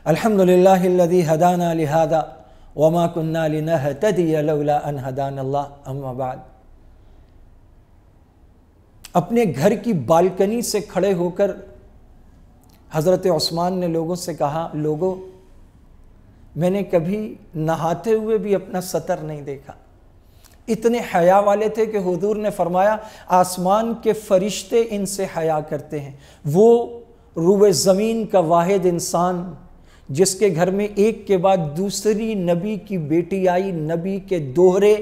الحمدللہ الذی ہدانا لہذا وما کننا لنہتدی لولا ان ہدانا اللہ اما بعد۔ اپنے گھر کی بالکنی سے کھڑے ہو کر حضرت عثمان نے لوگوں سے کہا، لوگوں میں نے کبھی نہاتے ہوئے بھی اپنا سطر نہیں دیکھا۔ اتنے حیا والے تھے کہ حضور نے فرمایا آسمان کے فرشتے ان سے حیا کرتے ہیں۔ وہ روئے زمین کا واحد انسان جس کے گھر میں ایک کے بعد دوسری نبی کی بیٹی آئی، نبی کے دوہرے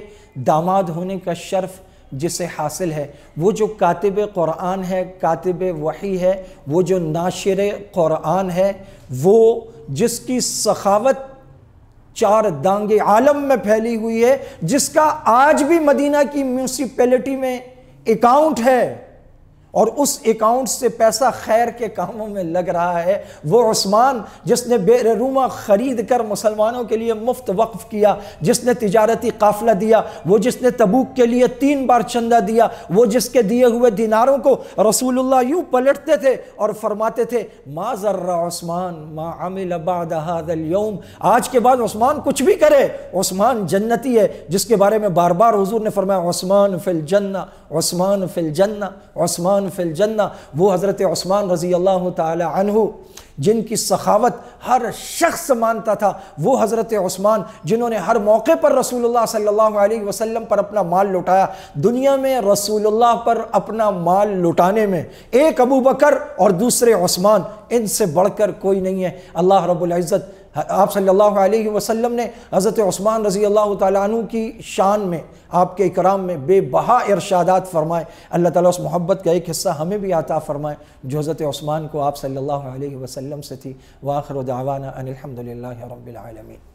داماد ہونے کا شرف جسے حاصل ہے، وہ جو کاتب قرآن ہے، کاتب وحی ہے، وہ جو ناشر قرآن ہے، وہ جس کی سخاوت چار دانگے عالم میں پھیلی ہوئی ہے، جس کا آج بھی مدینہ کی میونسپیلٹی میں اکاؤنٹ ہے اور اس اکاؤنٹ سے پیسہ خیر کے کاموں میں لگ رہا ہے، وہ عثمان جس نے بئر روما خرید کر مسلمانوں کے لیے مفت وقف کیا، جس نے تجارتی قافلہ دیا، وہ جس نے تبوک کے لیے 3 بار چندہ دیا، وہ جس کے دیے ہوئے دیناروں کو رسول اللہ یوں پلٹتے تھے اور فرماتے تھے ما ضر عثمان ما عمل بعد هذا اليوم، آج کے بعد عثمان کچھ بھی کرے عثمان جنتی ہے، جس کے بارے میں بار بار حضور نے فرمایا عثمان فی الجنہ، عثمان فی الجنہ، عثمان فی الجنہ۔ وہ حضرت عثمان رضی اللہ تعالی عنہ جن کی سخاوت ہر شخص مانتا تھا، وہ حضرت عثمان جنہوں نے ہر موقع پر رسول اللہ صلی اللہ علیہ وسلم پر اپنا مال لٹایا۔ دنیا میں رسول اللہ پر اپنا مال لٹانے میں ایک ابو بکر اور دوسرے عثمان، ان سے بڑھ کر کوئی نہیں ہے۔ اللہ رب العزت آپ صلی اللہ علیہ وسلم نے حضرت عثمان رضی اللہ تعالیٰ عنہ کی شان میں، آپ کے اکرام میں بے بہا ارشادات فرمائے۔ اللہ تعالیٰ اس محبت کا ایک حصہ ہمیں بھی عطا فرمائے جو حضرت عثمان کو آپ صلی اللہ علیہ وسلم سے تھی۔ وآخر دعوانا ان الحمدللہ رب العالمین۔